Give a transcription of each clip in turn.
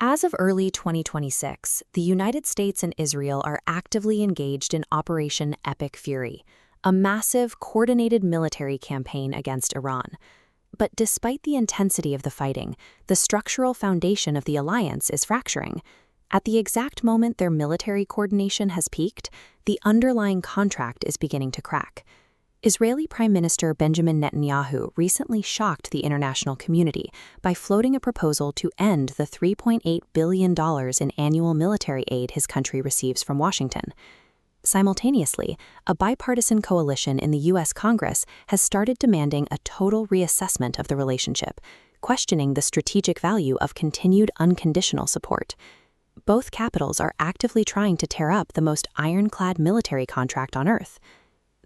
As of early 2026, the United States and Israel are actively engaged in Operation Epic Fury, a massive, coordinated military campaign against Iran. But despite the intensity of the fighting, the structural foundation of the alliance is fracturing. At the exact moment their military coordination has peaked, the underlying contract is beginning to crack. Israeli Prime Minister Benjamin Netanyahu recently shocked the international community by floating a proposal to end the $3.8 billion in annual military aid his country receives from Washington. Simultaneously, a bipartisan coalition in the U.S. Congress has started demanding a total reassessment of the relationship, questioning the strategic value of continued unconditional support. Both capitals are actively trying to tear up the most ironclad military contract on Earth.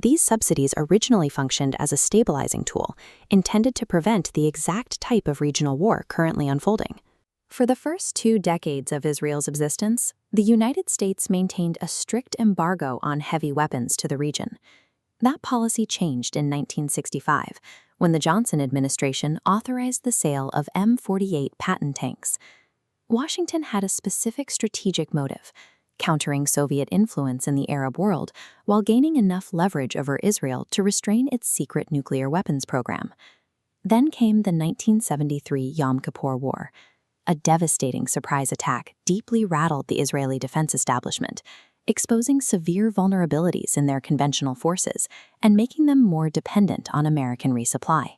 These subsidies originally functioned as a stabilizing tool, intended to prevent the exact type of regional war currently unfolding. For the first 2 decades of Israel's existence, the United States maintained a strict embargo on heavy weapons to the region. That policy changed in 1965, when the Johnson administration authorized the sale of M48 Patton tanks. Washington had a specific strategic motive: countering Soviet influence in the Arab world while gaining enough leverage over Israel to restrain its secret nuclear weapons program. Then came the 1973 Yom Kippur War. A devastating surprise attack deeply rattled the Israeli defense establishment, exposing severe vulnerabilities in their conventional forces and making them more dependent on American resupply.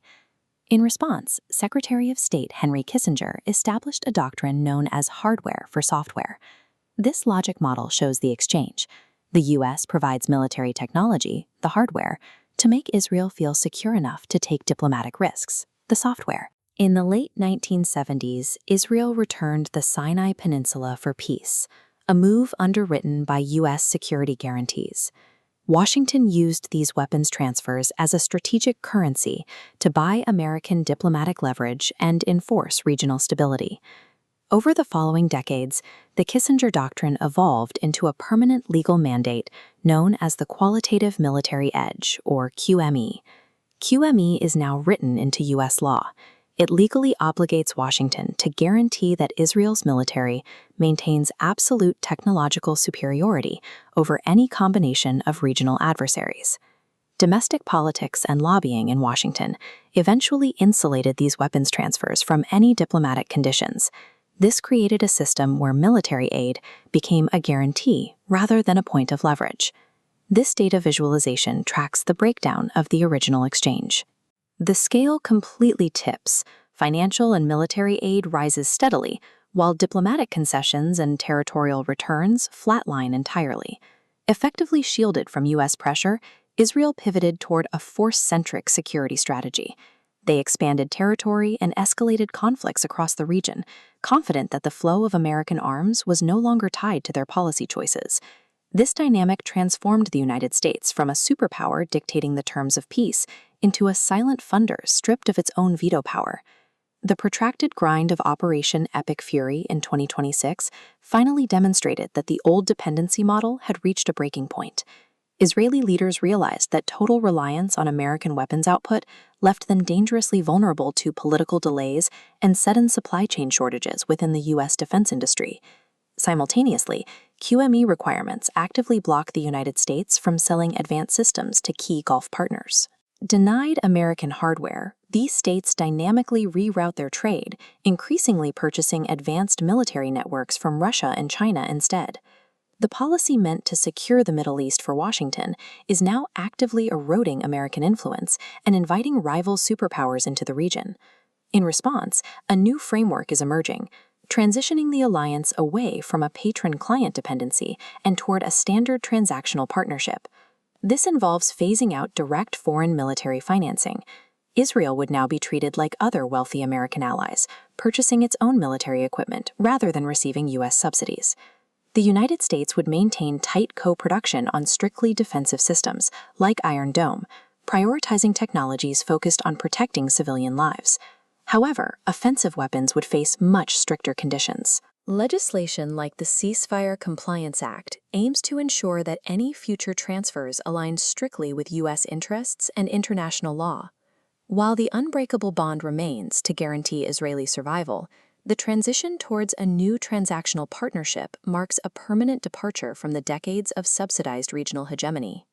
In response, Secretary of State Henry Kissinger established a doctrine known as hardware for software. This logic model shows the exchange. The U.S. provides military technology, the hardware, to make Israel feel secure enough to take diplomatic risks, the software. In the late 1970s, Israel returned the Sinai Peninsula for peace, a move underwritten by U.S. security guarantees. Washington used these weapons transfers as a strategic currency to buy American diplomatic leverage and enforce regional stability. Over the following decades, the Kissinger Doctrine evolved into a permanent legal mandate known as the Qualitative Military Edge, or QME. QME is now written into U.S. law. It legally obligates Washington to guarantee that Israel's military maintains absolute technological superiority over any combination of regional adversaries. Domestic politics and lobbying in Washington eventually insulated these weapons transfers from any diplomatic conditions. This created a system where military aid became a guarantee rather than a point of leverage. This data visualization tracks the breakdown of the original exchange. The scale completely tips. Financial and military aid rises steadily, while diplomatic concessions and territorial returns flatline entirely. Effectively shielded from U.S. pressure, Israel pivoted toward a force-centric security strategy. They expanded territory and escalated conflicts across the region, confident that the flow of American arms was no longer tied to their policy choices. This dynamic transformed the United States from a superpower dictating the terms of peace into a silent funder stripped of its own veto power. The protracted grind of Operation Epic Fury in 2026 finally demonstrated that the old dependency model had reached a breaking point. Israeli leaders realized that total reliance on American weapons output left them dangerously vulnerable to political delays and sudden supply chain shortages within the U.S. defense industry. Simultaneously, QME requirements actively block the United States from selling advanced systems to key Gulf partners. Denied American hardware, these states dynamically reroute their trade, increasingly purchasing advanced military networks from Russia and China instead. The policy meant to secure the Middle East for Washington is now actively eroding American influence and inviting rival superpowers into the region. In response, a new framework is emerging, transitioning the alliance away from a patron-client dependency and toward a standard transactional partnership. This involves phasing out direct foreign military financing. Israel would now be treated like other wealthy American allies, purchasing its own military equipment rather than receiving U.S. subsidies. The United States would maintain tight co-production on strictly defensive systems, like Iron Dome, prioritizing technologies focused on protecting civilian lives. However, offensive weapons would face much stricter conditions. Legislation like the Ceasefire Compliance Act aims to ensure that any future transfers align strictly with U.S. interests and international law. While the unbreakable bond remains to guarantee Israeli survival, The transition towards a new transactional partnership marks a permanent departure from the decades of subsidized regional hegemony.